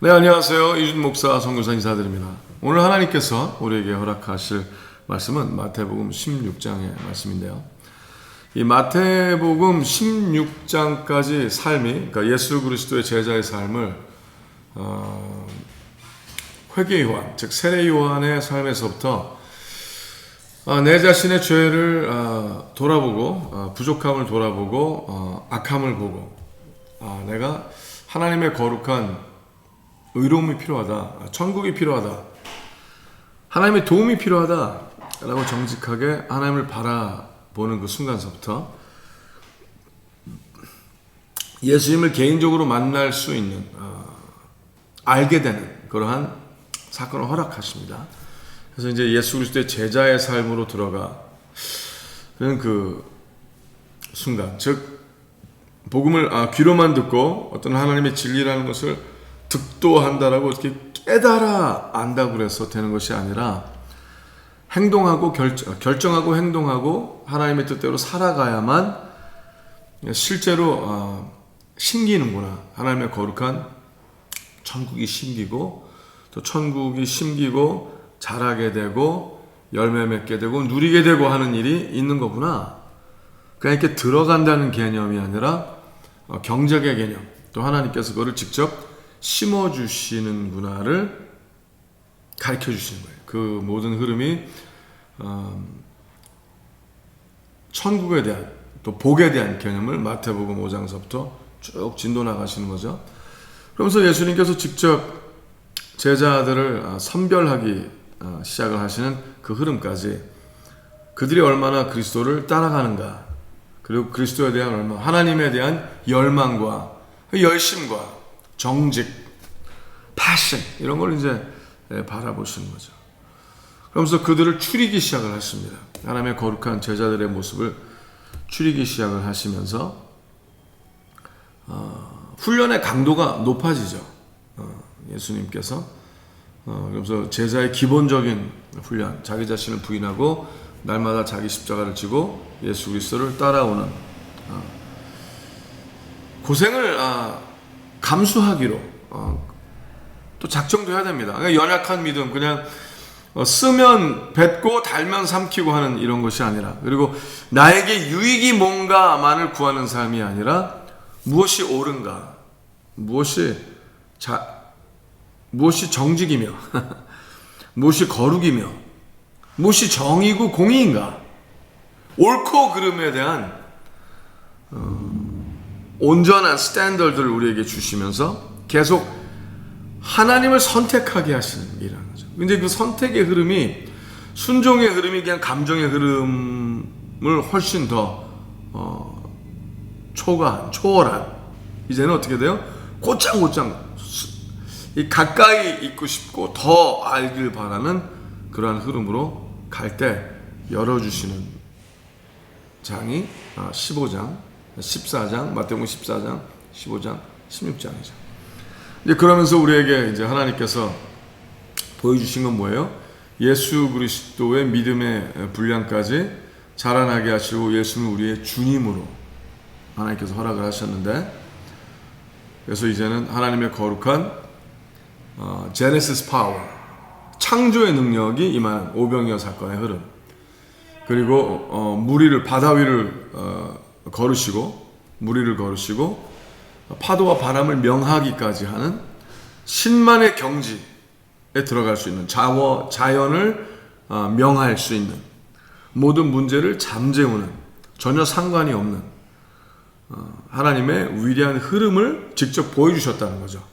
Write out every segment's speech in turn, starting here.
네, 안녕하세요. 이준 목사 선교사 인사드립니다. 오늘 하나님께서 우리에게 허락하실 말씀은 마태복음 16장의 말씀인데요. 이 마태복음 16장까지 삶이, 그러니까 예수 그리스도의 제자의 삶을 회개 요한, 즉 세례 요한의 삶에서부터 내 자신의 죄를 돌아보고, 부족함을 돌아보고, 악함을 보고, 내가 하나님의 거룩한 의로움이 필요하다, 천국이 필요하다, 하나님의 도움이 필요하다 라고 정직하게 하나님을 바라보는 그 순간서부터 예수님을 개인적으로 만날 수 있는, 알게 되는 그러한 사건을 허락하십니다. 그래서 이제 예수 그리스도의 제자의 삶으로 들어가는 그 순간, 즉 복음을 귀로만 듣고 어떤 하나님의 진리라는 것을 득도한다라고 이렇게 깨달아 안다고 그래서 되는 것이 아니라 행동하고 결정하고 행동하고 하나님의 뜻대로 살아가야만 실제로 심기는구나. 하나님의 거룩한 천국이 심기고, 또 천국이 심기고 자라게 되고 열매 맺게 되고 누리게 되고 하는 일이 있는 거구나. 그냥 이렇게 들어간다는 개념이 아니라 경작의 개념, 또 하나님께서 그거를 직접 심어주시는구나를 가르쳐주시는 거예요. 그 모든 흐름이 천국에 대한, 또 복에 대한 개념을 마태복음 5장서부터 쭉 진도 나가시는 거죠. 그러면서 예수님께서 직접 제자들을 선별하기 시작을 하시는 그 흐름까지, 그들이 얼마나 그리스도를 따라가는가, 그리고 그리스도에 대한 하나님에 대한 열망과 열심과 정직, 패션 이런 걸 이제 바라보시는 거죠. 그러면서 그들을 추리기 시작을 하십니다. 하나님의 거룩한 제자들의 모습을 추리기 시작을 하시면서 훈련의 강도가 높아지죠. 예수님께서 그러면서 제자의 기본적인 훈련, 자기 자신을 부인하고 날마다 자기 십자가를 지고 예수 그리스도를 따라오는 고생을 감수하기로 또 작정도 해야 됩니다. 그러니까 연약한 믿음, 그냥 쓰면 뱉고 달면 삼키고 하는 이런 것이 아니라, 그리고 나에게 유익이 뭔가만을 구하는 삶이 아니라 무엇이 옳은가, 무엇이 정직이며 무엇이 거룩이며 무엇이 정의고 공의인가, 옳고 그름에 대한 온전한 스탠더드를 우리에게 주시면서 계속 하나님을 선택하게 하시는 일이라는 거죠. 근데 그 선택의 흐름이, 순종의 흐름이 그냥 감정의 흐름을 훨씬 더 초월한, 이제는 어떻게 돼요? 곧장 가까이 있고 싶고 더 알길 바라는 그러한 흐름으로 갈 때 열어주시는 장이 15장, 14장, 마태복음 14장, 15장, 16장이죠. 이제 그러면서 우리에게 이제 하나님께서 보여주신 건 뭐예요? 예수 그리스도의 믿음의 분량까지 자라나게 하시고 예수는 우리의 주님으로 하나님께서 허락을 하셨는데, 그래서 이제는 하나님의 거룩한 제네시스 파워, 창조의 능력이 임하는 오병이어 사건의 흐름, 그리고 무리를, 바다 위를 무리를 걸으시고 파도와 바람을 명하기까지 하는 신만의 경지에 들어갈 수 있는, 자연을 명할 수 있는, 모든 문제를 잠재우는, 전혀 상관이 없는 하나님의 위대한 흐름을 직접 보여주셨다는 거죠.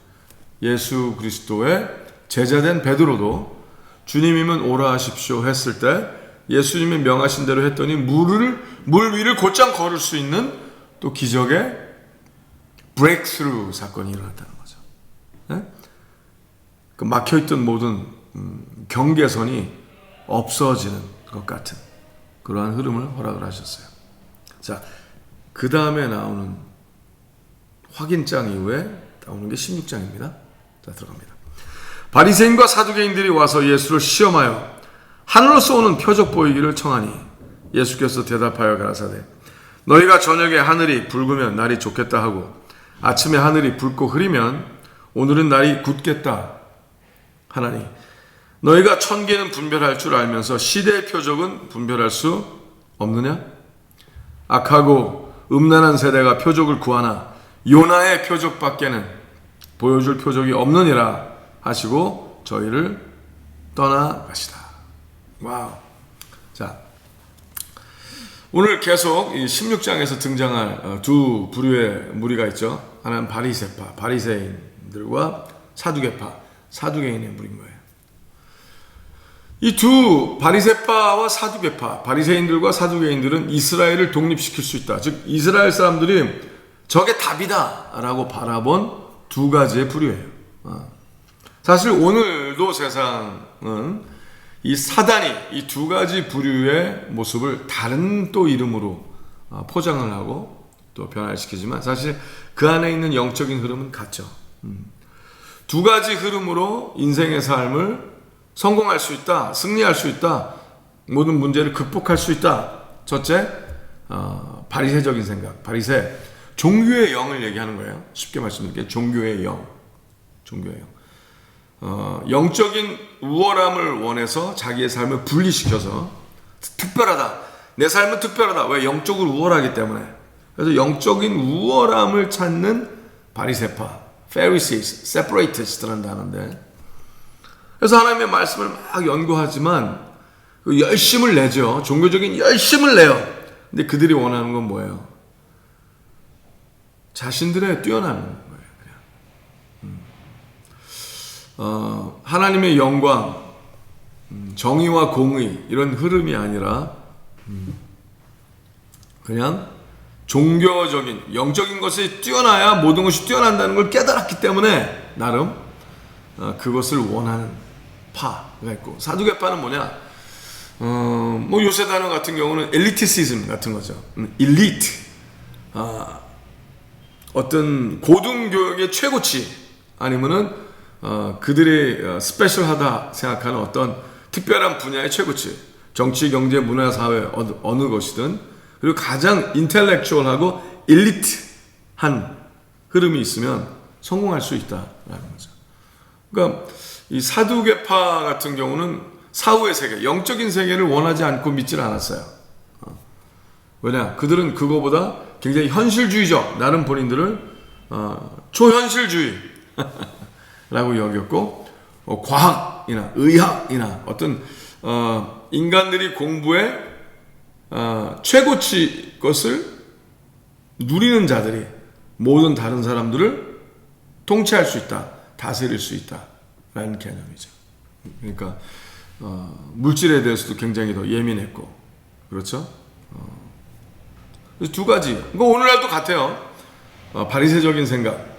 예수 그리스도의 제자된 베드로도 주님이면 오라 하십시오 했을 때 예수님이 명하신 대로 했더니 물 위를 곧장 걸을 수 있는 또 기적의 브레이크스루 사건이 일어났다는 거죠. 네? 그 막혀있던 모든 경계선이 없어지는 것 같은 그러한 흐름을 허락을 하셨어요. 자, 그 다음에 나오는 확인장 이후에 나오는 게 16장입니다. 자, 들어갑니다. 바리새인과 사두개인들이 와서 예수를 시험하여 하늘로서 오는 표적 보이기를 청하니 예수께서 대답하여 가라사대 너희가 저녁에 하늘이 붉으면 날이 좋겠다 하고 아침에 하늘이 붉고 흐리면 오늘은 날이 굳겠다. 하나님, 너희가 천계는 분별할 줄 알면서 시대의 표적은 분별할 수 없느냐? 악하고 음란한 세대가 표적을 구하나 요나의 표적밖에는 보여줄 표적이 없느니라 하시고 저희를 떠나가시다. 와우. 자, 오늘 계속 이 16장에서 등장할 두 부류의 무리가 있죠. 하나는 바리새파, 바리새인들과 사두개파, 사두개인의 무리인 거예요. 이 두 바리새파와 사두개파, 바리새인들과 사두개인들은 이스라엘을 독립시킬 수 있다. 즉 이스라엘 사람들이 저게 답이다라고 바라본 두 가지의 부류예요. 사실 오늘도 세상은 이 사단이 이 두 가지 부류의 모습을 다른 또 이름으로 포장을 하고 또 변화시키지만 사실 그 안에 있는 영적인 흐름은 같죠. 두 가지 흐름으로 인생의 삶을 성공할 수 있다, 승리할 수 있다, 모든 문제를 극복할 수 있다. 첫째, 바리새적인 생각, 바리새, 종교의 영을 얘기하는 거예요. 쉽게 말씀드릴게요. 종교의 영, 종교의 영. 영적인 우월함을 원해서 자기의 삶을 분리시켜서 특별하다. 내 삶은 특별하다. 왜? 영적으로 우월하기 때문에. 그래서 영적인 우월함을 찾는 바리새파, Pharisees, Separatist라는 단어인데, 그래서 하나님의 말씀을 막 연구하지만 그 열심을 내죠. 종교적인 열심을 내요. 근데 그들이 원하는 건 뭐예요? 자신들의 뛰어나는 거예요. 하나님의 영광, 정의와 공의 이런 흐름이 아니라 그냥 종교적인 영적인 것이 뛰어나야 모든 것이 뛰어난다는 걸 깨달았기 때문에 나름 그것을 원하는 파가 있고, 사두개파는 뭐냐? 뭐 요새 단어 같은 경우는 엘리티시즘 같은 거죠. 엘리트, 어떤 고등교육의 최고치, 아니면은 그들이 스페셜하다 생각하는 어떤 특별한 분야의 최고치, 정치, 경제, 문화, 사회 어느 것이든, 그리고 가장 인텔렉추얼하고 엘리트한 흐름이 있으면 성공할 수 있다라는 거죠. 그러니까 이 사두개파 같은 경우는 사후의 세계, 영적인 세계를 원하지 않고 믿질 않았어요. 왜냐? 그들은 그거보다 굉장히 현실주의적, 나름 본인들을 초현실주의 라고 여겼고, 과학이나 의학이나 어떤 인간들이 공부의 최고치 것을 누리는 자들이 모든 다른 사람들을 통치할 수 있다, 다스릴 수 있다라는 개념이죠. 그러니까 물질에 대해서도 굉장히 더 예민했고, 그렇죠? 두 가지. 이거 오늘날도 같아요. 바리새적인 생각,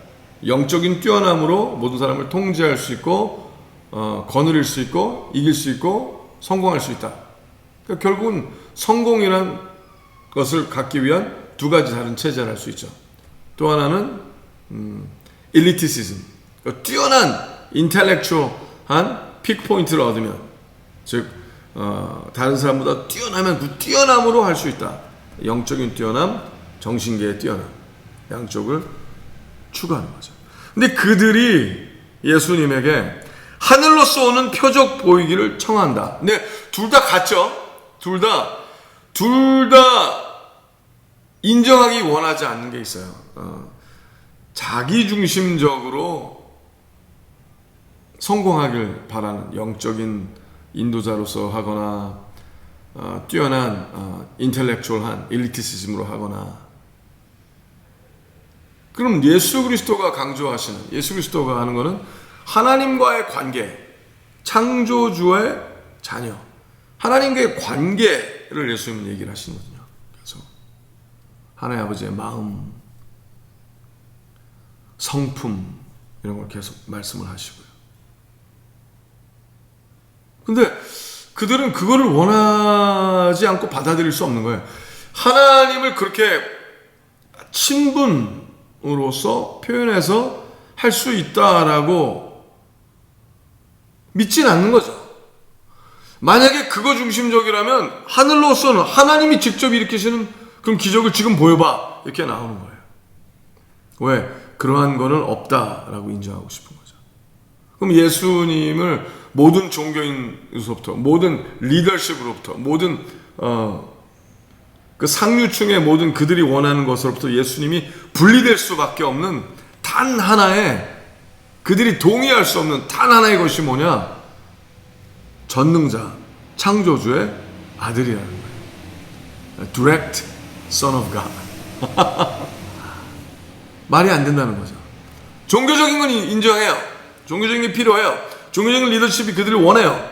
영적인 뛰어남으로 모든 사람을 통제할 수 있고, 거느릴 수 있고, 이길 수 있고, 성공할 수 있다. 그러니까 결국은 성공이란 것을 갖기 위한 두 가지 다른 체제를 할 수 있죠. 또 하나는 엘리티시즘, 그러니까 뛰어난 인텔렉추얼한 픽포인트를 얻으면, 즉 다른 사람보다 뛰어나면 그 뛰어남으로 할 수 있다. 영적인 뛰어남, 정신계의 뛰어남, 양쪽을 추구하는 거죠. 근데 그들이 예수님에게 하늘로서 오는 표적 보이기를 청한다. 근데 둘 다 같죠? 둘 다 인정하기 원하지 않는 게 있어요. 자기중심적으로 성공하길 바라는, 영적인 인도자로서 하거나 뛰어난 인텔렉추얼한 엘리티시즘으로 하거나. 그럼 예수 그리스도가 강조하시는, 예수 그리스도가 하는 것은 하나님과의 관계, 창조주의 자녀, 하나님과의 관계를 예수님은 얘기를 하시거든요. 그래서 하나님 아버지의 마음, 성품 이런 걸 계속 말씀을 하시고요. 근데 그들은 그거를 원하지 않고 받아들일 수 없는 거예요. 하나님을 그렇게 친분으로서 표현해서 할 수 있다라고 믿진 않는 거죠. 만약에 그거 중심적이라면 하늘로서는 하나님이 직접 일으키시는 그런 기적을 지금 보여봐, 이렇게 나오는 거예요. 왜? 그러한 거는 없다라고 인정하고 싶은 거죠. 그럼 예수님을 모든 종교인으로부터, 모든 리더십으로부터, 모든 그 상류층의 모든 그들이 원하는 것으로부터 예수님이 분리될 수밖에 없는 단 하나의, 그들이 동의할 수 없는 단 하나의 것이 뭐냐? 전능자, 창조주의 아들이라는 거예요. Direct Son of God. 말이 안 된다는 거죠. 종교적인 건 인정해요. 종교적인 게 필요해요. 종교적인 리더십이 그들이 원해요.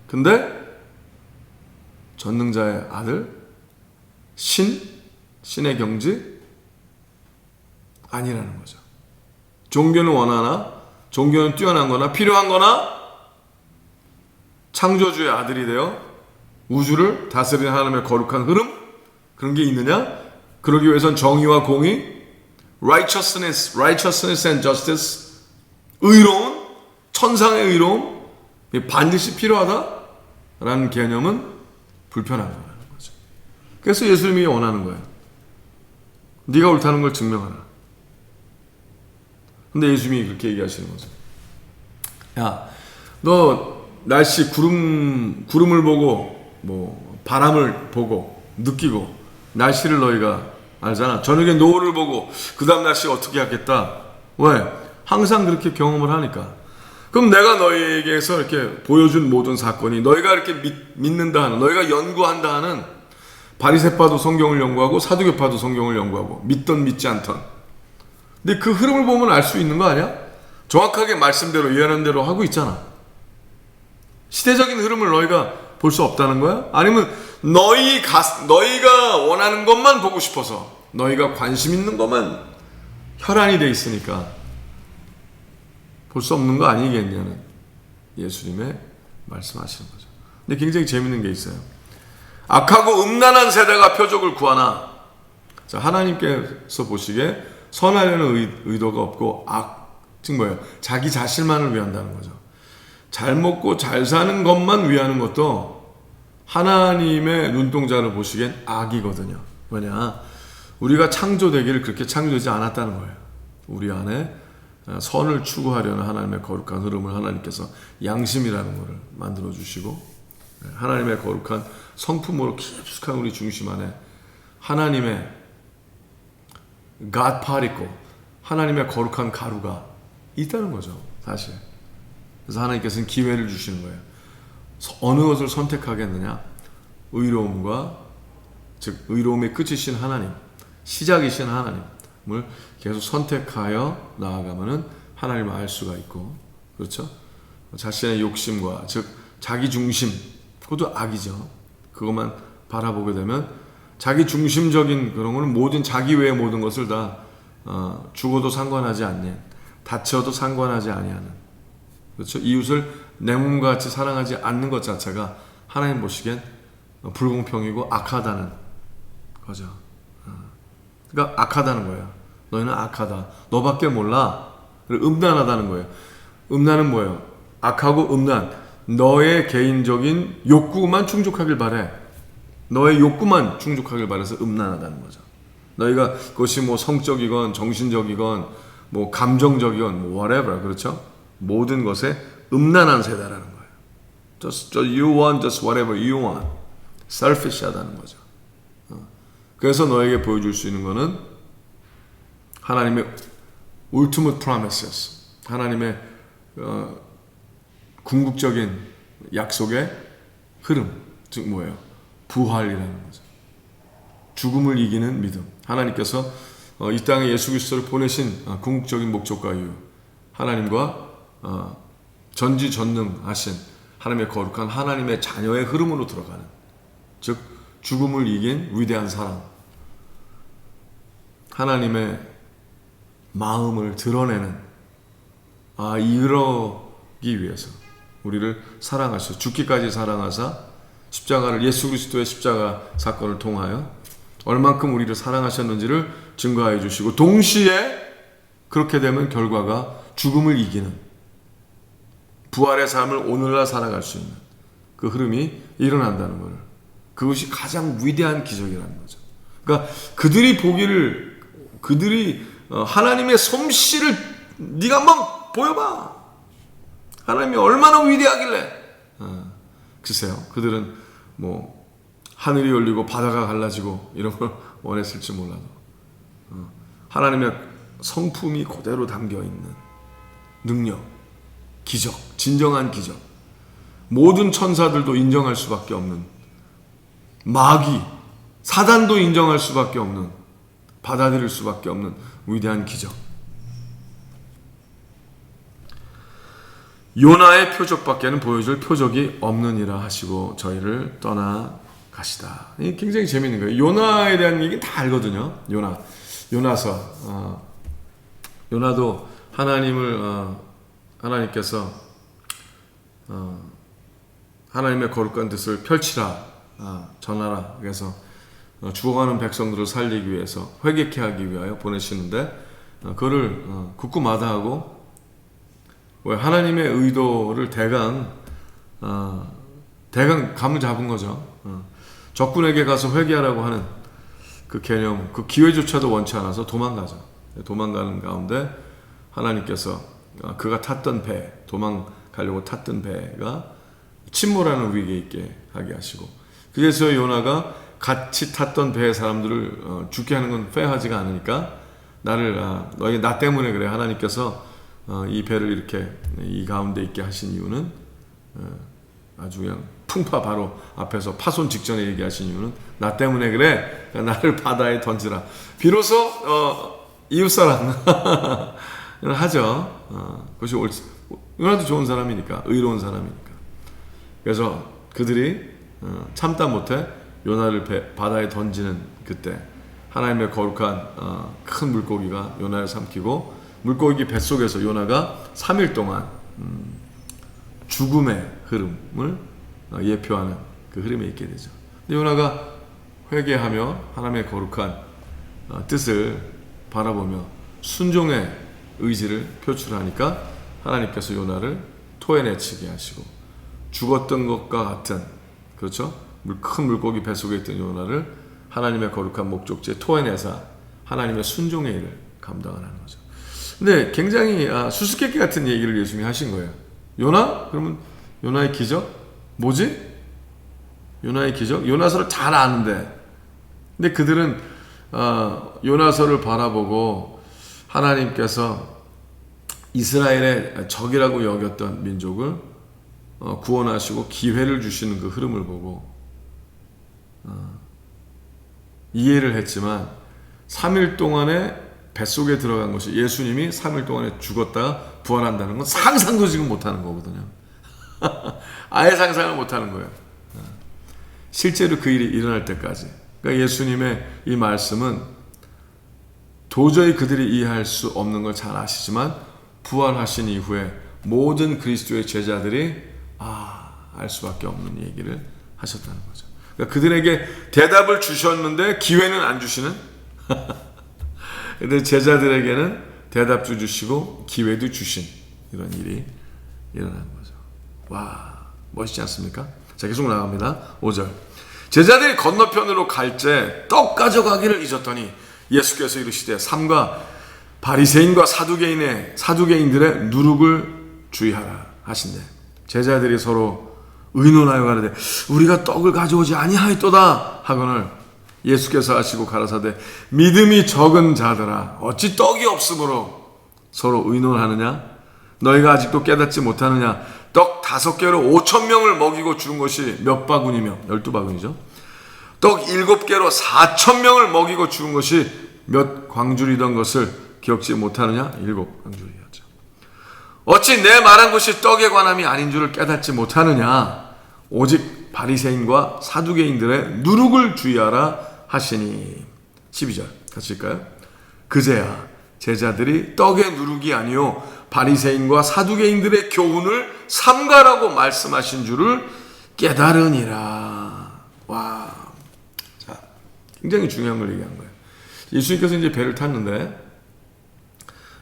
근데 전능자의 아들, 신의 경지 아니라는 거죠. 종교는 원하나, 종교는 뛰어난 거나 필요한 거나 창조주의 아들이 되어 우주를 다스리는 하나님의 거룩한 흐름, 그런 게 있느냐? 그러기 위해선 정의와 공의, righteousness and justice, 의로운, 천상의 의로움, 반드시 필요하다라는 개념은 불편한 거라는 거죠. 그래서 예수님이 원하는 거예요. 네가 옳다는 걸 증명하라. 근데 예수님이 그렇게 얘기하시는 거죠. 야, 너 날씨 구름을 보고 뭐 바람을 보고 느끼고 날씨를 너희가 알잖아. 저녁에 노을을 보고 그 다음 날씨가 어떻게 하겠다. 왜? 항상 그렇게 경험을 하니까. 그럼 내가 너희에게서 이렇게 보여준 모든 사건이 너희가 이렇게 믿는다 하는, 너희가 연구한다 하는, 바리새파도 성경을 연구하고 사두개파도 성경을 연구하고 믿던 믿지 않던, 근데 그 흐름을 보면 알 수 있는 거 아니야? 정확하게 말씀대로 예언한 대로 하고 있잖아. 시대적인 흐름을 너희가 볼 수 없다는 거야? 아니면 너희가 원하는 것만 보고 싶어서, 너희가 관심 있는 것만 혈안이 돼 있으니까 볼 수 없는 거 아니겠냐는 예수님의 말씀하시는 거죠. 근데 굉장히 재밌는 게 있어요. 악하고 음란한 세대가 표적을 구하나, 자, 하나님께서 보시기에 선하려는 의도가 없고 즉 뭐예요? 자기 자신만을 위한다는 거죠. 잘 먹고 잘 사는 것만 위하는 것도 하나님의 눈동자를 보시기엔 악이거든요. 왜냐? 우리가 창조되기를 그렇게 창조되지 않았다는 거예요. 우리 안에 선을 추구하려는 하나님의 거룩한 흐름을 하나님께서 양심이라는 것을 만들어 주시고, 하나님의 거룩한 성품으로 깊숙한 우리 중심 안에 하나님의 God particle, 하나님의 거룩한 가루가 있다는 거죠, 사실. 그래서 하나님께서는 기회를 주시는 거예요. 어느 것을 선택하겠느냐? 의로움과, 즉 의로움의 끝이신 하나님, 시작이신 하나님을 계속 선택하여 나아가면은 하나님을 알 수가 있고, 그렇죠? 자신의 욕심과, 즉 자기 중심, 그것도 악이죠. 그것만 바라보게 되면 자기 중심적인 그런 거는 모든, 자기 외의 모든 것을 다 죽어도 상관하지 않는, 다쳐도 상관하지 아니하는, 그렇죠? 이웃을 내 몸과 같이 사랑하지 않는 것 자체가 하나님 보시기엔 불공평이고 악하다는 거죠. 그러니까 악하다는 거예요. 너희는 악하다. 너밖에 몰라. 그리고 음란하다는 거예요. 음란은 뭐예요? 악하고 음란. 너의 개인적인 욕구만 충족하길 바래. 너의 욕구만 충족하길 바라서 음란하다는 거죠. 너희가 그것이 뭐 성적이건 정신적이건 뭐 감정적이건 뭐 whatever, 그렇죠? 모든 것에 음란한 세대라는 거예요. Just you want just whatever you want. selfish하다는 거죠. 그래서 너에게 보여줄 수 있는 것은 하나님의 ultimate promises, 하나님의 궁극적인 약속의 흐름, 즉 뭐예요? 부활이라는 거죠. 죽음을 이기는 믿음. 하나님께서 이 땅에 예수 그리스도를 보내신 궁극적인 목적과 이유, 하나님과 전지전능하신 하나님의 거룩한 하나님의 자녀의 흐름으로 들어가는, 즉 죽음을 이긴 위대한 사랑, 하나님의 마음을 드러내는, 이러기 위해서 우리를 사랑하셔 죽기까지 사랑하사 십자가를, 예수 그리스도의 십자가 사건을 통하여 얼만큼 우리를 사랑하셨는지를 증거하여 주시고, 동시에 그렇게 되면 결과가 죽음을 이기는 부활의 삶을 오늘날 살아갈 수 있는 그 흐름이 일어난다는 것을, 그것이 가장 위대한 기적이라는 거죠. 그러니까 그들이 하나님의 솜씨를 네가 한번 보여봐. 하나님이 얼마나 위대하길래. 글쎄요. 그들은 뭐 하늘이 열리고 바다가 갈라지고 이런 걸 원했을지 몰라도 하나님의 성품이 그대로 담겨있는 능력, 기적, 진정한 기적, 모든 천사들도 인정할 수밖에 없는, 마귀, 사단도 인정할 수밖에 없는, 받아들일 수밖에 없는 위대한 기적. 요나의 표적밖에는 보여줄 표적이 없느니라 하시고 저희를 떠나 가시다. 이게 굉장히 재밌는 거예요. 요나에 대한 얘기 다 알거든요. 요나서. 요나도 하나님께서 하나님의 거룩한 뜻을 펼치라, 전하라. 그래서 죽어가는 백성들을 살리기 위해서, 회개케 하기 위하여 보내시는데 그를 굳고 마다하고 하나님의 의도를 대강 감을 잡은 거죠. 적군에게 가서 회개하라고 하는 그 개념, 그 기회조차도 원치 않아서 도망가죠. 도망가는 가운데 하나님께서 그가 탔던 배, 도망가려고 탔던 배가 침몰하는 위기에 있게 하게 하시고, 그래서 요나가 같이 탔던 배의 사람들을 죽게 하는 건 페어하지가 않으니까 너희 나 때문에 그래. 하나님께서 이 배를 이렇게 이 가운데 있게 하신 이유는 아주 그냥 풍파 바로 앞에서 파손 직전에 얘기하신 이유는 나 때문에 그래. 그러니까 나를 바다에 던지라. 비로소 이웃사랑 하죠. 그것이 요나도 좋은 사람이니까, 의로운 사람이니까. 그래서 그들이 참다 못해 요나를 바다에 던지는 그때 하나님의 거룩한 큰 물고기가 요나를 삼키고, 물고기 뱃속에서 요나가 3일 동안 죽음의 흐름을 예표하는 그 흐름에 있게 되죠. 근데 요나가 회개하며 하나님의 거룩한 뜻을 바라보며 순종의 의지를 표출하니까 하나님께서 요나를 토해내치게 하시고, 죽었던 것과 같은, 그렇죠? 큰 물고기 뱃속에 있던 요나를 하나님의 거룩한 목적지에 토해내사 하나님의 순종의 일을 감당하는 거죠. 근데 굉장히 수수께끼 같은 얘기를 예수님이 하신 거예요. 요나? 그러면 요나의 기적? 뭐지? 요나의 기적? 요나서를 잘 아는데, 근데 그들은 요나서를 바라보고 하나님께서 이스라엘의 적이라고 여겼던 민족을 구원하시고 기회를 주시는 그 흐름을 보고 이해를 했지만, 3일 동안에 뱃속에 들어간 것이, 예수님이 3일 동안에 죽었다가 부활한다는 건 상상도 지금 못하는 거거든요. 아예 상상을 못하는 거예요. 실제로 그 일이 일어날 때까지. 그러니까 예수님의 이 말씀은 도저히 그들이 이해할 수 없는 걸 잘 아시지만, 부활하신 이후에 모든 그리스도의 제자들이 알 수밖에 없는 얘기를 하셨다는 거죠. 그러니까 그들에게 대답을 주셨는데 기회는 안 주시는 근데 제자들에게는 대답도 주시고 기회도 주신 이런 일이 일어나는 거죠. 와, 멋있지 않습니까? 자, 계속 나갑니다. 5절. 제자들이 건너편으로 갈 때 떡 가져가기를 잊었더니 예수께서 이르시되 삼가 바리새인과 사두개인들의 누룩을 주의하라 하신대. 제자들이 서로 의논하여 가로되 우리가 떡을 가져오지 아니하였도다 하거늘 예수께서 하시고 가라사대 믿음이 적은 자들아 어찌 떡이 없으므로 서로 의논하느냐? 너희가 아직도 깨닫지 못하느냐? 떡 5개로 5,000명을 먹이고 죽은 것이 몇 바구니며 12바구니죠. 떡 7개로 4,000명을 먹이고 죽은 것이 몇 광줄이던 것을 기억지 못하느냐? 7광줄이었죠. 어찌 내 말한 것이 떡에 관함이 아닌 줄을 깨닫지 못하느냐? 오직 바리새인과 사두개인들의 누룩을 주의하라 하시니. 12절 같이 읽을까요? 그제야 제자들이 떡의 누룩이 아니요 바리새인과 사두개인들의 교훈을 삼가라고 말씀하신 줄을 깨달으니라. 와, 자, 굉장히 중요한 걸 얘기한 거예요. 예수님께서 이제 배를 탔는데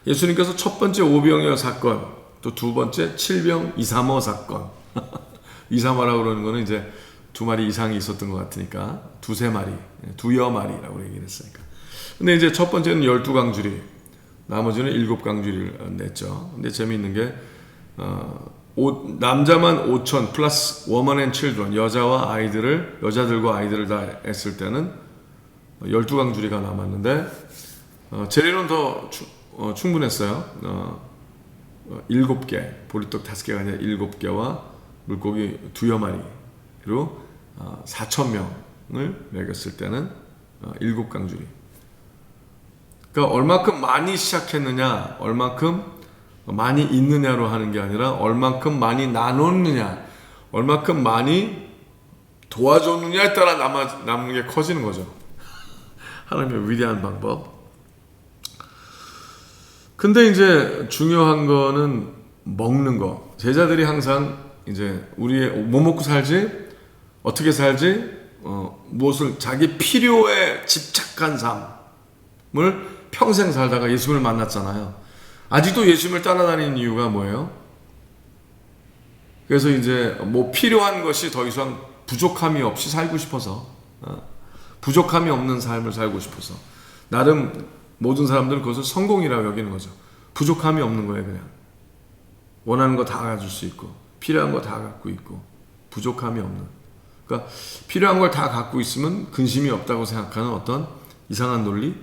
예수님께서 첫 번째 오병이어 사건, 또 두 번째 칠병 이사모 사건. 이사모라고 그러는 거는 이제 2마리 이상이 있었던 것 같으니까 2~3마리, 두여 마리라고 얘기를 했으니까. 근데 이제 첫 번째는 12광주리, 나머지는 7강주리를 냈죠. 근데 재미있는 게 남자만 5천 플러스 woman and children, 여자들과 아이들을 다 했을 때는 12강주리가 남았는데 재료는 더 충분했어요. 7개, 보리떡 5개가 아니라 7개와 물고기 2여 마리로 4,000명을 먹였을 때는 7강주리. 그러니까 얼마큼 많이 시작했느냐, 얼마큼 많이 있느냐로 하는 게 아니라 얼마큼 많이 나눴느냐, 얼마큼 많이 도와줬느냐에 따라 남는 게 커지는 거죠. 하나님의 위대한 방법. 근데 이제 중요한 거는 먹는 거. 제자들이 항상 이제 우리의 뭐 먹고 살지? 어떻게 살지? 무엇을 자기 필요에 집착한 삶을 평생 살다가 예수님을 만났잖아요. 아직도 예수님을 따라다니는 이유가 뭐예요? 그래서 이제 뭐 필요한 것이 더 이상 부족함이 없이 살고 싶어서, 부족함이 없는 삶을 살고 싶어서, 나름 모든 사람들은 그것을 성공이라고 여기는 거죠. 부족함이 없는 거예요. 그냥 원하는 거 다 가질 수 있고 필요한 거 다 갖고 있고 부족함이 없는. 그러니까 필요한 걸 다 갖고 있으면 근심이 없다고 생각하는 어떤 이상한 논리?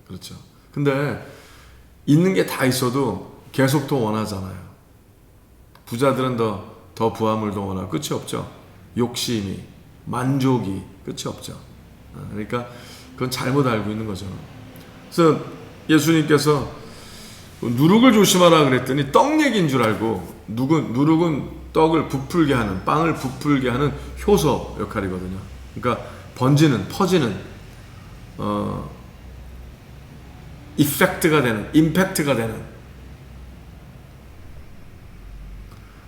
그렇죠. 근데 있는 게 다 있어도 계속 더 원하잖아요. 부자들은 더 부함을 더 원하고 끝이 없죠. 욕심이, 만족이 끝이 없죠. 그러니까 그건 잘못 알고 있는 거죠. 그래서 예수님께서 누룩을 조심하라 그랬더니 떡 얘기인 줄 알고, 누룩은 떡을 부풀게 하는, 빵을 부풀게 하는 효소 역할이거든요. 그러니까 퍼지는 임팩트가 되는.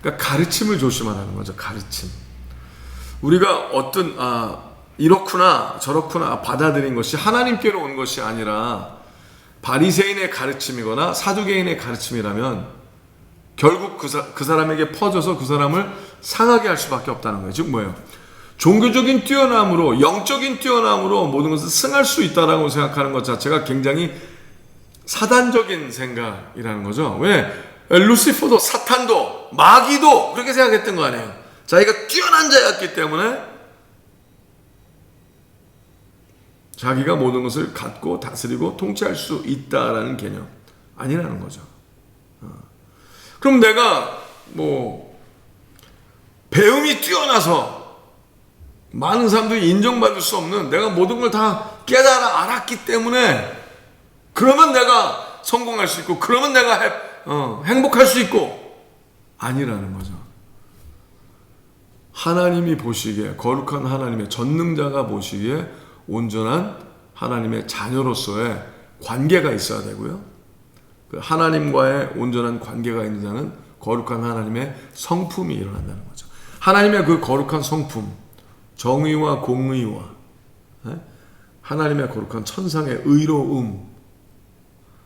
그러니까 가르침을 조심하라는 거죠. 가르침. 우리가 어떤 이렇구나 저렇구나 받아들인 것이 하나님께로 온 것이 아니라 바리새인의 가르침이거나 사두개인의 가르침이라면 결국 그 사람에게 퍼져서 그 사람을 상하게 할 수밖에 없다는 거예요. 즉 뭐예요? 종교적인 뛰어남으로, 영적인 뛰어남으로 모든 것을 승할 수 있다라고 생각하는 것 자체가 굉장히 사단적인 생각이라는 거죠. 왜? 루시퍼도 사탄도 마귀도 그렇게 생각했던 거 아니에요. 자기가 뛰어난 자였기 때문에 자기가 모든 것을 갖고 다스리고 통치할 수 있다라는 개념 아니라는 거죠. 그럼 내가 배움이 뛰어나서 많은 사람들이 인정받을 수 없는, 내가 모든 걸 다 깨달아 알았기 때문에 그러면 내가 성공할 수 있고 그러면 내가 행복할 수 있고, 아니라는 거죠. 하나님이 보시기에, 거룩한 하나님의 전능자가 보시기에 온전한 하나님의 자녀로서의 관계가 있어야 되고요. 그 하나님과의 온전한 관계가 있는 자는 거룩한 하나님의 성품이 일어난다는 거죠. 하나님의 그 거룩한 성품, 정의와 공의와 하나님의 거룩한 천상의 의로움,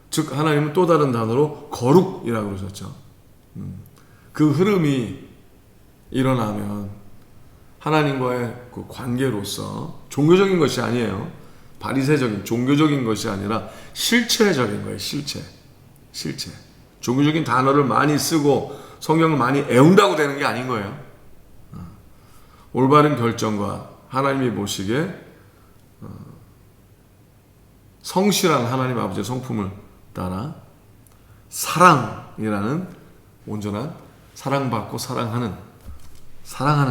즉 하나님은 또 다른 단어로 거룩이라고 그러셨죠. 그 흐름이 일어나면 하나님과의 그 관계로서 종교적인 것이 아니에요. 바리새적인 종교적인 것이 아니라 실체적인 거예요. 실체. 종교적인 단어를 많이 쓰고 성경을 많이 애운다고 되는 게 아닌 거예요. 올바른 결정과 하나님이 보시기에 성실한 하나님 아버지의 성품을 따라 사랑이라는 온전한, 사랑받고 사랑하는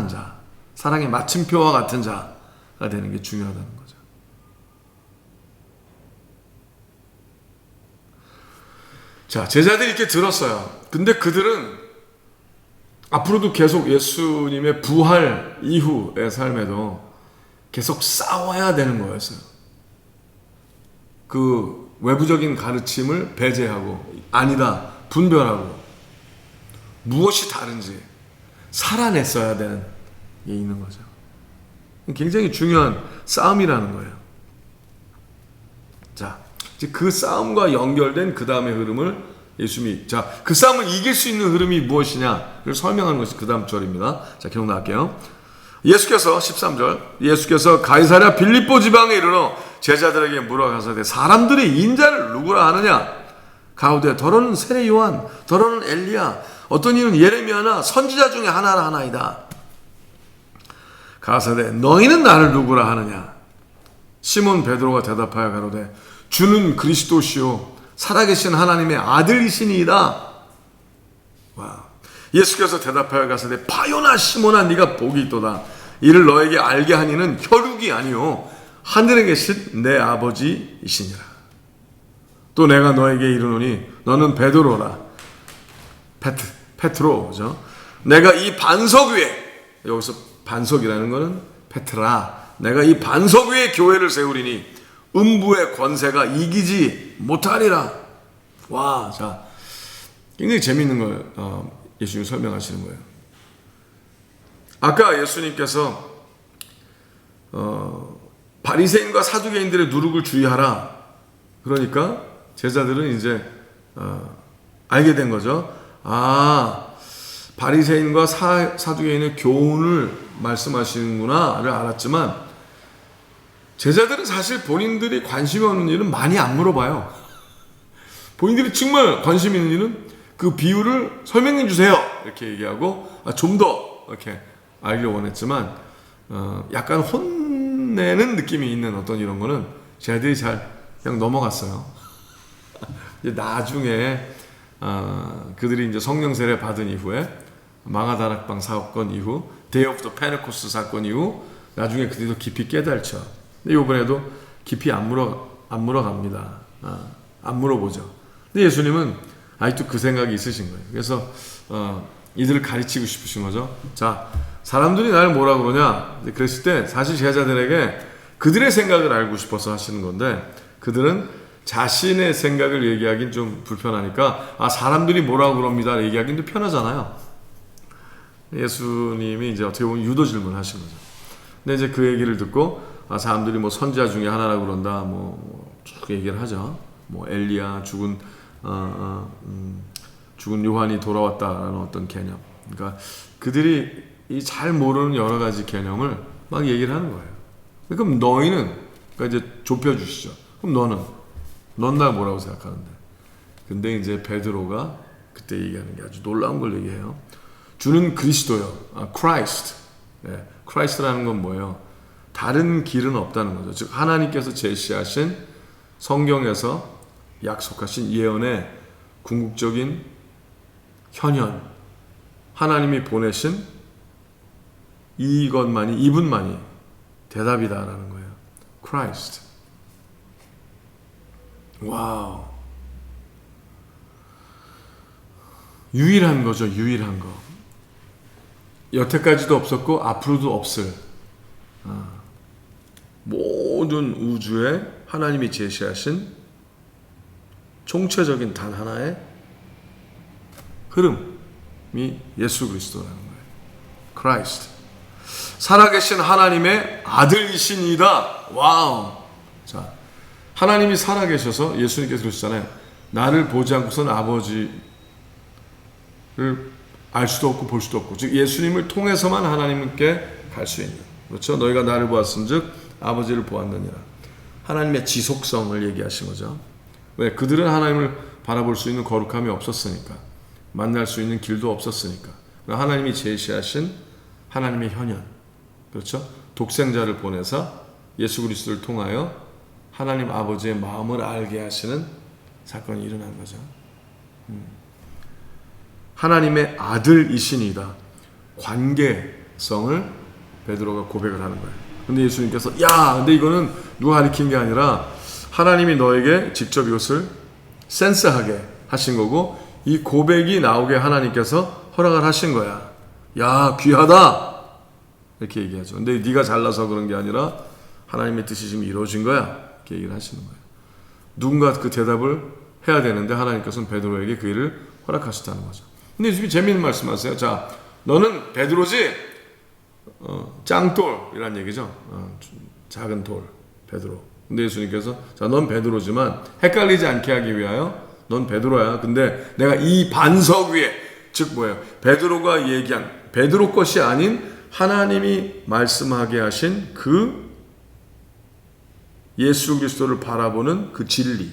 자, 사랑의 마침표와 같은 자가 되는 게 중요하다는 거죠. 자, 제자들이 이렇게 들었어요. 근데 그들은 앞으로도 계속 예수님의 부활 이후의 삶에도 계속 싸워야 되는 거였어요. 그 외부적인 가르침을 배제하고, 아니다, 분별하고, 무엇이 다른지 살아냈어야 되는 게 있는 거죠. 굉장히 중요한 싸움이라는 거예요. 자, 이제 그 싸움과 연결된 그 다음의 흐름을 예수님이, 그 싸움을 이길 수 있는 흐름이 무엇이냐를 설명하는 것이 그 다음 절입니다. 자, 기억나갈게요. 예수께서 13절, 예수께서 가이사랴 빌립보 지방에 이르러 제자들에게 물어가서되 사람들이 인자를 누구라 하느냐? 가우되 더러는 세례 요한, 더러는 엘리야, 어떤 이는 예레미야나 선지자 중에 하나라 하나이다. 가사대 너희는 나를 누구라 하느냐? 시몬 베드로가 대답하여 가로되 주는 그리스도시요 살아계신 하나님의 아들이시니이다. 와. 예수께서 대답하여 가사대 바요나 시몬아 네가 복이 있도다. 이를 너에게 알게 하니는 혈육이 아니요 하늘에 계신 내 아버지이시니라. 또 내가 너에게 이르노니 너는 베드로라. 페트로죠. 내가 이 반석 위에, 여기서 반석이라는 것은 페트라, 내가 이 반석 위에 교회를 세우리니 음부의 권세가 이기지 못하리라. 와, 자, 굉장히 재미있는 걸 예수님이 설명하시는 거예요. 아까 예수님께서 바리새인과 사두개인들의 누룩을 주의하라. 그러니까 제자들은 이제 알게 된 거죠. 아, 바리새인과 사두개인의 교훈을 말씀하시는구나를 알았지만 제자들은 사실 본인들이 관심이 없는 일은 많이 안 물어봐요. 본인들이 정말 관심 있는 일은 그 비유를 설명해 주세요 이렇게 얘기하고 좀 더 이렇게 알기를 원했지만 약간 혼내는 느낌이 있는 어떤 이런 거는 제자들이 잘 그냥 넘어갔어요. 이제 나중에 그들이 이제 성령 세례 받은 이후에 마가다락방 사건 이후 데이 오브 더 페네코스트 사건 이후 나중에 그들도 깊이 깨달죠. 근데 이번에도 깊이 안 물어갑니다. 안 물어보죠. 근데 예수님은 아직도 그 생각이 있으신 거예요. 그래서 이들을 가르치고 싶으신 거죠. 자, 사람들이 나를 뭐라 그러냐? 그랬을 때 사실 제자들에게 그들의 생각을 알고 싶어서 하시는 건데 그들은 자신의 생각을 얘기하긴 좀 불편하니까 사람들이 뭐라 그럽니다 얘기하긴 좀 편하잖아요. 예수님이 이제 어떻게 보면 유도 질문하신 거죠. 근데 이제 그 얘기를 듣고 사람들이 뭐 선지자 중에 하나라고 그런다 쭉 얘기를 하죠. 뭐 엘리야, 죽은 요한이 돌아왔다라는 어떤 개념. 그러니까 그들이 이 잘 모르는 여러 가지 개념을 막 얘기를 하는 거예요. 그럼 너희는, 그러니까 이제 좁혀주시죠. 그럼 넌 날 뭐라고 생각하는데? 근데 이제 베드로가 그때 얘기하는 게 아주 놀라운 걸 얘기해요. 주는 그리스도요. Christ. 네, Christ라는 건 뭐예요? 다른 길은 없다는 거죠. 즉 하나님께서 제시하신 성경에서 약속하신 예언의 궁극적인 현현, 하나님이 보내신 이분만이 대답이다라는 거예요. Christ. 와우. 유일한 거죠. 유일한 거. 여태까지도 없었고 앞으로도 없을 모든 우주에 하나님이 제시하신 총체적인 단 하나의 흐름이 예수 그리스도라는 거예요. Christ. 살아계신 하나님의 아들이시니이다. 와우. 자, 하나님이 살아계셔서 예수님께서 그러시잖아요. 나를 보지 않고서는 아버지를 알 수도 없고 볼 수도 없고, 즉 예수님을 통해서만 하나님께 갈 수 있는, 그렇죠? 너희가 나를 보았은즉 아버지를 보았느니라. 하나님의 지속성을 얘기하신 거죠. 왜? 그들은 하나님을 바라볼 수 있는 거룩함이 없었으니까, 만날 수 있는 길도 없었으니까. 하나님이 제시하신 하나님의 현현, 그렇죠? 독생자를 보내서 예수 그리스도를 통하여 하나님 아버지의 마음을 알게 하시는 사건이 일어난 거죠. 하나님의 아들이시니이다. 관계성을 베드로가 고백을 하는 거예요. 근데 예수님께서 근데 이거는 누가 가르친 게 아니라 하나님이 너에게 직접 이것을 센스하게 하신 거고, 이 고백이 나오게 하나님께서 허락을 하신 거야. 야, 귀하다 이렇게 얘기하죠. 근데 네가 잘나서 그런 게 아니라 하나님의 뜻이 지금 이루어진 거야 이렇게 얘기를 하시는 거예요. 누군가 그 대답을 해야 되는데 하나님께서는 베드로에게 그 일을 허락하셨다는 거죠. 근데 예수님이 재미있는 말씀하세요. 자, 너는 베드로지? 짱돌이란 얘기죠. 작은 돌, 베드로. 근데 예수님께서 자, 넌 베드로지만 헷갈리지 않게 하기 위하여 넌 베드로야. 근데 내가 이 반석 위에, 즉 뭐예요? 베드로가 얘기한, 베드로 것이 아닌 하나님이 말씀하게 하신 그 예수 그리스도를 바라보는 그 진리.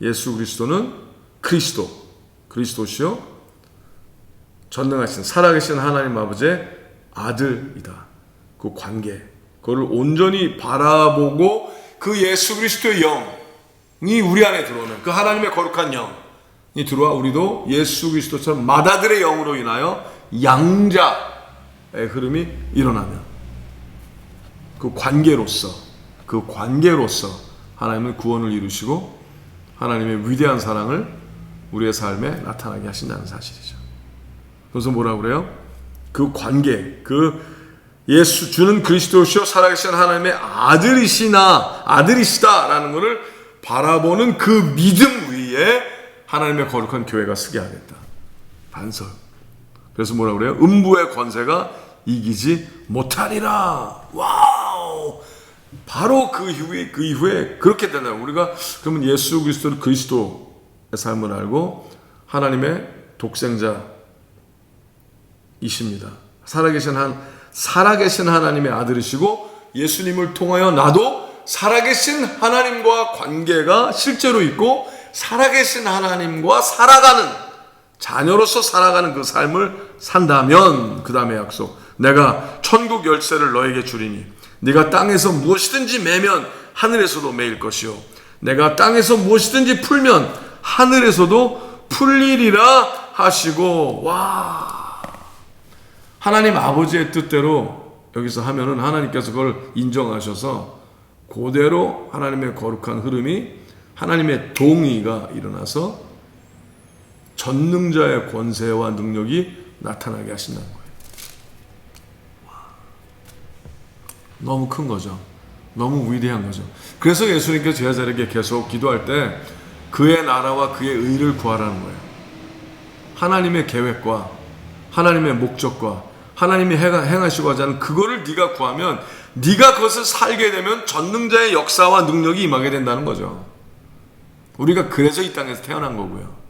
예수 그리스도는 그리스도시요 전능하신 살아계신 하나님 아버지의 아들이다. 그 관계, 그걸 온전히 바라보고 그 예수 그리스도의 영이 우리 안에 들어오면, 그 하나님의 거룩한 영이 들어와 우리도 예수 그리스도처럼 맏아들의 영으로 인하여 양자의 흐름이 일어나면, 그 관계로서 하나님은 구원을 이루시고 하나님의 위대한 사랑을 우리의 삶에 나타나게 하신다는 사실이죠. 그래서 뭐라고 그래요? 그 관계, 그 예수 주는 그리스도시요 살아계신 하나님의 아들이시다라는 것을 바라보는 그 믿음 위에 하나님의 거룩한 교회가 서게 하겠다. 반석. 그래서 뭐라고 그래요? 음부의 권세가 이기지 못하리라. 와우! 바로 그 이후에 그렇게 된다면, 우리가 그러면 예수 그리스도를 그리스도의 삶을 알고 하나님의 독생자이십니다. 살아계신 하나님의 아들이시고 예수님을 통하여 나도 살아계신 하나님과 관계가 실제로 있고 살아계신 하나님과 자녀로서 살아가는 그 삶을 산다면, 그 다음에 약속, 내가 천국 열쇠를 너에게 주리니 네가 땅에서 무엇이든지 매면 하늘에서도 매일 것이요 내가 땅에서 무엇이든지 풀면 하늘에서도 풀리리라 하시고. 와, 하나님 아버지의 뜻대로 여기서 하면은 하나님께서 그걸 인정하셔서 그대로 하나님의 거룩한 흐름이, 하나님의 동의가 일어나서 전능자의 권세와 능력이 나타나게 하신다는 거예요. 너무 큰 거죠. 너무 위대한 거죠. 그래서 예수님께서 제자들에게 계속 기도할 때 그의 나라와 그의 의를 구하라는 거예요. 하나님의 계획과 하나님의 목적과 하나님이 행하시고자 하는 그거를 네가 구하면, 네가 그것을 살게 되면 전능자의 역사와 능력이 임하게 된다는 거죠. 우리가 그래서 이 땅에서 태어난 거고요.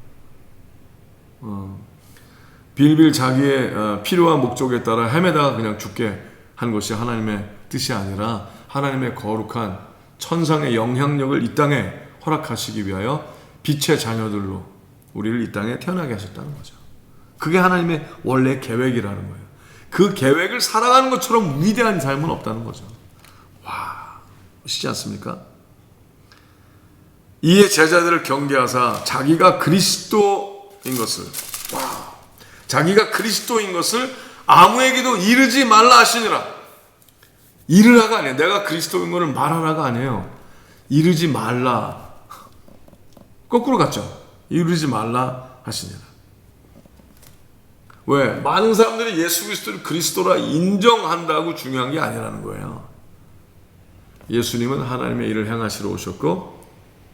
빌빌 자기의 필요와 목적에 따라 헤매다가 그냥 죽게 한 것이 하나님의 뜻이 아니라 하나님의 거룩한 천상의 영향력을 이 땅에 허락하시기 위하여 빛의 자녀들로 우리를 이 땅에 태어나게 하셨다는 거죠. 그게 하나님의 원래 계획이라는 거예요. 그 계획을 살아가는 것처럼 위대한 삶은 없다는 거죠. 와, 멋있지 않습니까? 이에 제자들을 경계하사 자기가 그리스도인 것을, 자기가 그리스도인 것을 아무에게도 이르지 말라 하시니라. 이르라가 아니에요. 내가 그리스도인 것을 말하라가 아니에요. 이르지 말라. 거꾸로 갔죠. 이르지 말라 하시니라. 왜? 많은 사람들이 예수 그리스도를 그리스도라 인정한다고 중요한 게 아니라는 거예요. 예수님은 하나님의 일을 행하시러 오셨고,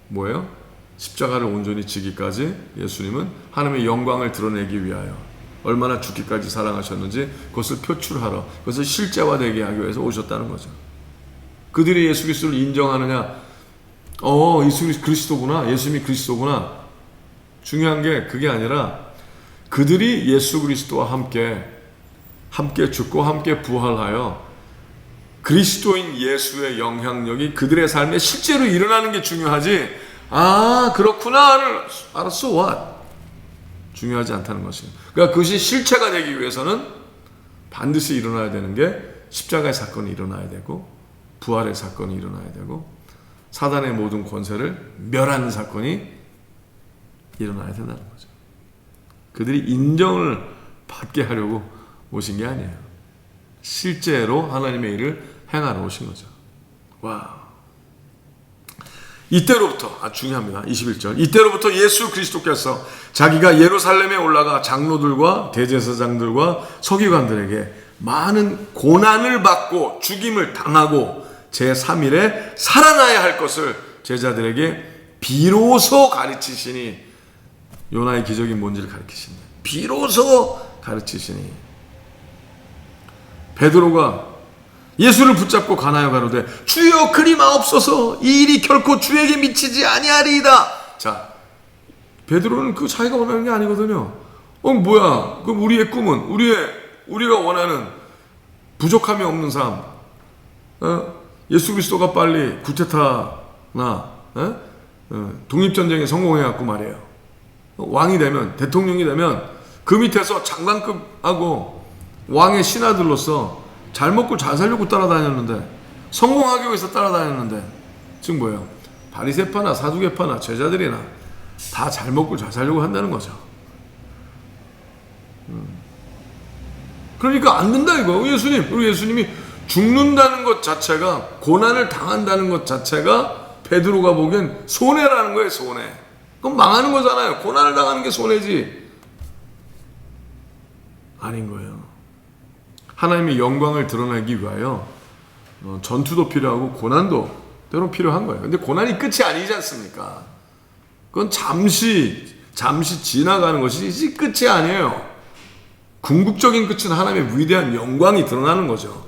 뭐예요? 십자가를 온전히 지기까지 예수님은 하나님의 영광을 드러내기 위하여 얼마나 죽기까지 사랑하셨는지 그것을 표출하러, 그것을 실제화되게 하기 위해서 오셨다는 거죠. 그들이 예수 그리스도를 인정하느냐, 예수 그리스도구나, 예수님이 그리스도구나. 중요한 게 그게 아니라 그들이 예수 그리스도와 함께 죽고 함께 부활하여 그리스도인 예수의 영향력이 그들의 삶에 실제로 일어나는 게 중요하지, 그렇구나, 알았어, what? 중요하지 않다는 것이에요. 그러니까 그것이 실체가 되기 위해서는 반드시 일어나야 되는 게 십자가의 사건이 일어나야 되고, 부활의 사건이 일어나야 되고, 사단의 모든 권세를 멸하는 사건이 일어나야 된다는 거죠. 그들이 인정을 받게 하려고 오신 게 아니에요. 실제로 하나님의 일을 행하러 오신 거죠. 와. 이때로부터, 중요합니다. 21절. 이때로부터 예수 그리스도께서 자기가 예루살렘에 올라가 장로들과 대제사장들과 서기관들에게 많은 고난을 받고 죽임을 당하고 제3일에 살아나야 할 것을 제자들에게 비로소 가르치시니, 요나의 기적이 뭔지를 가르치십니다. 비로소 가르치시니, 베드로가 예수를 붙잡고 가나요 가로되 주여 그리 마옵소서, 이 일이 결코 주에게 미치지 아니하리이다. 자, 베드로는 그 자기가 원하는 게 아니거든요. 뭐야? 그럼 우리의 꿈은, 우리가 원하는 부족함이 없는 삶, 예수 그리스도가 빨리 구테타나 독립전쟁에 성공해갖고 말이에요. 왕이 되면, 대통령이 되면 그 밑에서 장관급하고 왕의 신하들로서 잘 먹고 잘 살려고 따라다녔는데, 성공하기 위해서 따라다녔는데, 지금 뭐예요? 바리새파나 사두개파나 제자들이나 다 잘 먹고 잘 살려고 한다는 거죠. 그러니까 안 된다 이거. 우리 예수님이 죽는다는 것 자체가, 고난을 당한다는 것 자체가 베드로가 보기엔 손해라는 거예요. 손해. 그럼 망하는 거잖아요. 고난을 당하는 게 손해지. 아닌 거예요. 하나님의 영광을 드러내기 위하여 전투도 필요하고 고난도 때론 필요한 거예요. 근데 고난이 끝이 아니지 않습니까? 그건 잠시 지나가는 것이 끝이 아니에요. 궁극적인 끝은 하나님의 위대한 영광이 드러나는 거죠.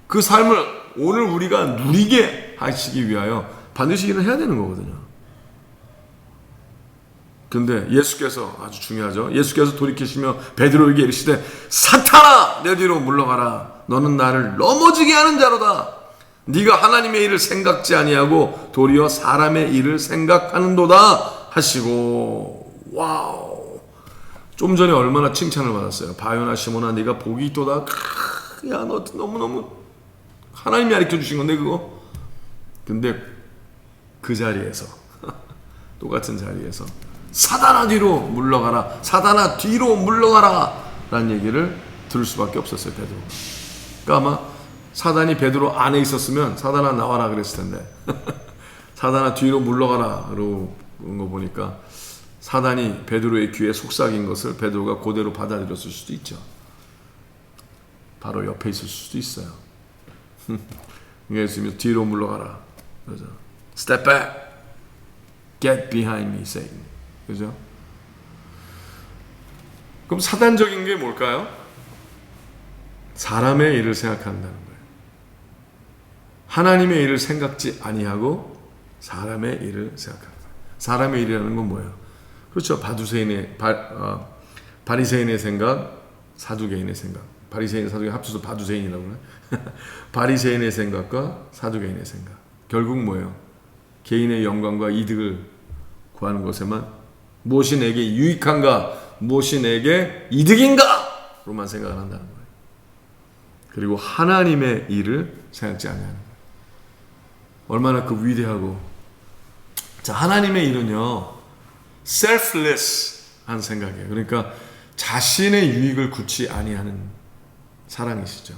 그 삶을 오늘 우리가 누리게 하시기 위하여 반드시 일을 해야 되는 거거든요. 근데 예수께서, 아주 중요하죠, 예수께서 돌이키시며 베드로에게 이르시되 사탄아 내 뒤로 물러가라. 너는 나를 넘어지게 하는 자로다. 네가 하나님의 일을 생각지 아니하고 도리어 사람의 일을 생각하는도다 하시고. 와우. 좀 전에 얼마나 칭찬을 받았어요. 바요나 시몬아 네가 복이 있도다. 야 너 너무너무 하나님이 가르쳐 주신 건데 그거. 근데 그 자리에서 똑같은 자리에서 사단아 뒤로 물러가라, 사단아 뒤로 물러가라 라는 얘기를 들을 수밖에 없었어요. 베드로. 그러니까 아마 사단이 베드로 안에 있었으면 사단아 나와라 그랬을 텐데 사단아 뒤로 물러가라 그러고 그런 거 보니까 사단이 베드로의 귀에 속삭인 것을 베드로가 그대로 받아들였을 수도 있죠. 바로 옆에 있을 수도 있어요. 예수님이 뒤로 물러가라. 그죠? Step back. Get behind me, Satan. 그죠? 그럼 사단적인 게 뭘까요? 사람의 일을 생각한다는 거예요. 하나님의 일을 생각지 아니하고 사람의 일을 생각한다. 사람의 일이라는 건 뭐예요? 그렇죠. 바리새인의 생각, 사두개인의 생각. 바리새인, 사두개인 합쳐서 바두새인이라고 그래. 바리새인의 생각과 사두개인의 생각. 결국 뭐예요? 개인의 영광과 이득을 구하는 것에만, 무엇이 내게 유익한가, 무엇이 내게 이득인가 로만 생각을 한다는 거예요. 그리고 하나님의 일을 생각지 않는 거예요. 얼마나 그 위대하고. 자, 하나님의 일은요, selfless 한 생각이에요. 그러니까 자신의 유익을 굳이 아니하는 사랑이시죠.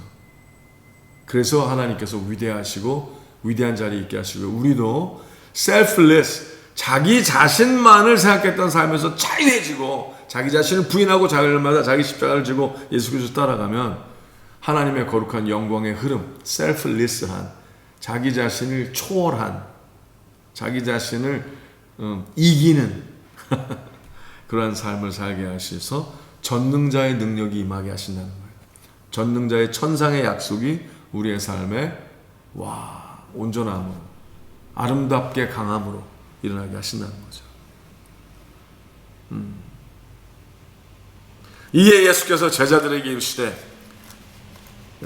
그래서 하나님께서 위대하시고 위대한 자리에 있게 하시고, 우리도 selfless, 자기 자신만을 생각했던 삶에서 자유해지고 자기 자신을 부인하고 자기마다 자기 십자가를 지고 예수 그리스도 따라가면 하나님의 거룩한 영광의 흐름, selfless한, 자기 자신을 초월한, 자기 자신을 이기는 그러한 삶을 살게 하셔서 전능자의 능력이 임하게 하신다는 거예요. 전능자의 천상의 약속이 우리의 삶에 온전함으로, 아름답게 강함으로 일어나게 하신다는 거죠. 이에 예수께서 제자들에게 이르시되,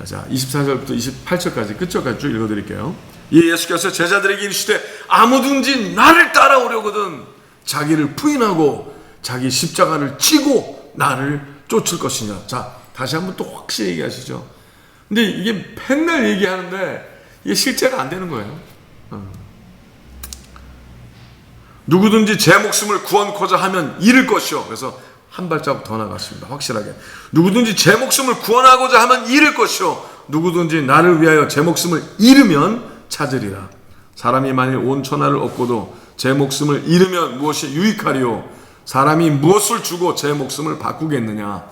자, 24절부터 28절까지 끝절까지 쭉 읽어드릴게요. 이에 예수께서 제자들에게 이르시되 아무든지 나를 따라오려거든 자기를 부인하고 자기 십자가를 지고 나를 쫓을 것이냐. 자, 다시 한번 또 확실히 얘기하시죠. 근데 이게 맨날 얘기하는데 이게 실제가 안 되는 거예요. 누구든지 제 목숨을 구원코자 하면 잃을 것이요. 그래서 한 발자국 더 나갔습니다. 확실하게. 누구든지 제 목숨을 구원하고자 하면 잃을 것이요. 누구든지 나를 위하여 제 목숨을 잃으면 찾으리라. 사람이 만일 온 천하를 얻고도 제 목숨을 잃으면 무엇이 유익하리요? 사람이 무엇을 주고 제 목숨을 바꾸겠느냐?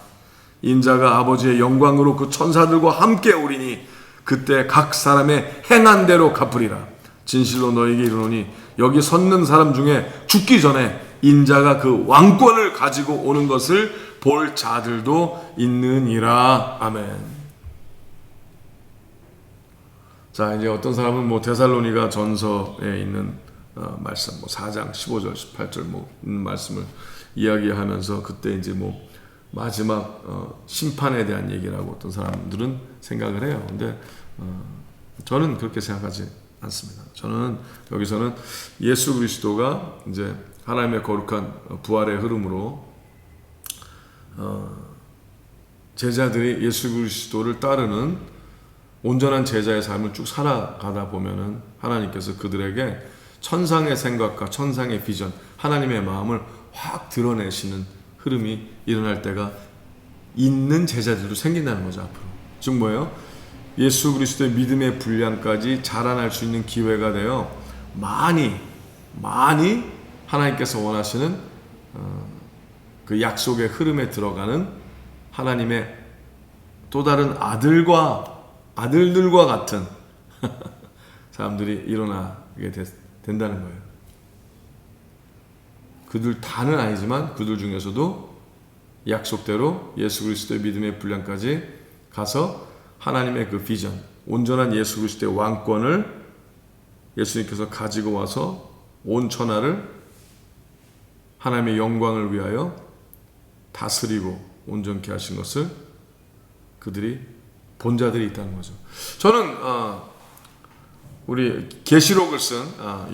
인자가 아버지의 영광으로 그 천사들과 함께 오리니 그때 각 사람의 행한 대로 갚으리라. 진실로 너에게 이르노니 여기 섰는 사람 중에 죽기 전에 인자가 그 왕권을 가지고 오는 것을 볼 자들도 있느니라. 아멘. 자, 이제 어떤 사람은 데살로니가 전서에 있는 말씀, 4장 15절, 18절 말씀을 이야기하면서 그때 이제 마지막 심판에 대한 얘기라고 어떤 사람들은 생각을 해요. 근데 저는 그렇게 생각하지 않습니다. 저는 여기서는 예수 그리스도가 이제 하나님의 거룩한 부활의 흐름으로 제자들이 예수 그리스도를 따르는 온전한 제자의 삶을 쭉 살아가다 보면은 하나님께서 그들에게 천상의 생각과 천상의 비전, 하나님의 마음을 확 드러내시는 흐름이 일어날 때가 있는 제자들도 생긴다는 거죠, 앞으로. 즉 뭐예요? 예수 그리스도의 믿음의 분량까지 자라날 수 있는 기회가 되어 많이 하나님께서 원하시는 그 약속의 흐름에 들어가는 하나님의 또 다른 아들들과 같은 사람들이 일어나게 된다는 거예요. 그들 다는 아니지만 그들 중에서도 약속대로 예수 그리스도의 믿음의 분량까지 가서 하나님의 그 비전, 온전한 예수 그리스도의 왕권을 예수님께서 가지고 와서 온 천하를 하나님의 영광을 위하여 다스리고 온전케 하신 것을 그들이 본 자들이 있다는 거죠. 저는 우리 계시록을 쓴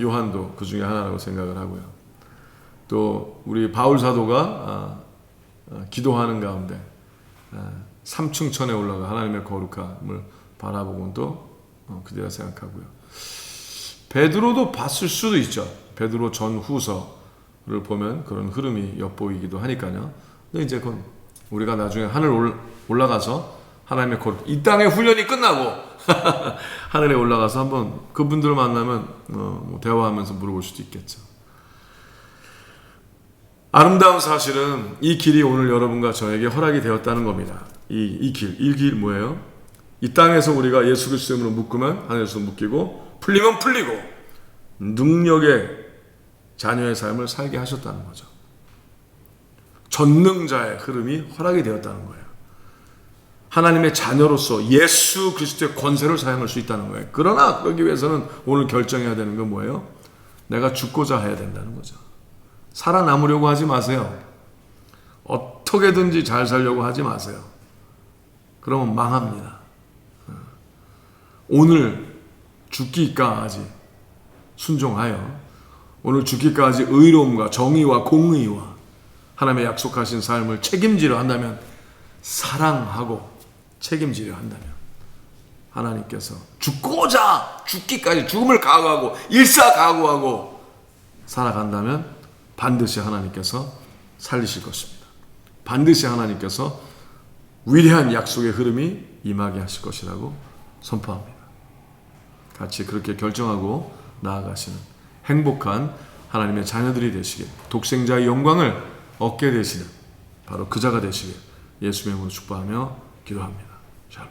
요한도 그 중에 하나라고 생각을 하고요. 또 우리 바울 사도가 기도하는 가운데 삼층천에 올라가 하나님의 거룩함을 바라보고는 또 그대로 생각하고요. 베드로도 봤을 수도 있죠. 베드로 전후서를 보면 그런 흐름이 엿보이기도 하니까요. 근데 이제 우리가 나중에 하늘 올라가서 하나님의 거룩, 이 땅의 훈련이 끝나고 하늘에 올라가서 한번 그분들을 만나면 대화하면서 물어볼 수도 있겠죠. 아름다운 사실은 이 길이 오늘 여러분과 저에게 허락이 되었다는 겁니다. 이 길 뭐예요? 이 땅에서 우리가 예수 그리스도의 이름으로 묶으면 하늘에서 묶이고 풀리면 풀리고 능력의 자녀의 삶을 살게 하셨다는 거죠. 전능자의 흐름이 허락이 되었다는 거예요. 하나님의 자녀로서 예수 그리스도의 권세를 사용할 수 있다는 거예요. 그러나 그러기 위해서는 오늘 결정해야 되는 건 뭐예요? 내가 죽고자 해야 된다는 거죠. 살아남으려고 하지 마세요. 어떻게든지 잘 살려고 하지 마세요. 그러면 망합니다. 오늘 죽기까지 순종하여 오늘 죽기까지 의로움과 정의와 공의와 하나님의 약속하신 삶을 책임지려 한다면, 사랑하고 책임지려 한다면 하나님께서 죽기까지 죽음을 각오하고 일사각오하고 살아간다면 반드시 하나님께서 살리실 것입니다. 반드시 하나님께서 위대한 약속의 흐름이 임하게 하실 것이라고 선포합니다. 같이 그렇게 결정하고 나아가시는 행복한 하나님의 자녀들이 되시길, 독생자의 영광을 얻게 되시는 바로 그 자가 되시길 예수의 이름으로 축복하며 기도합니다. 샬롬.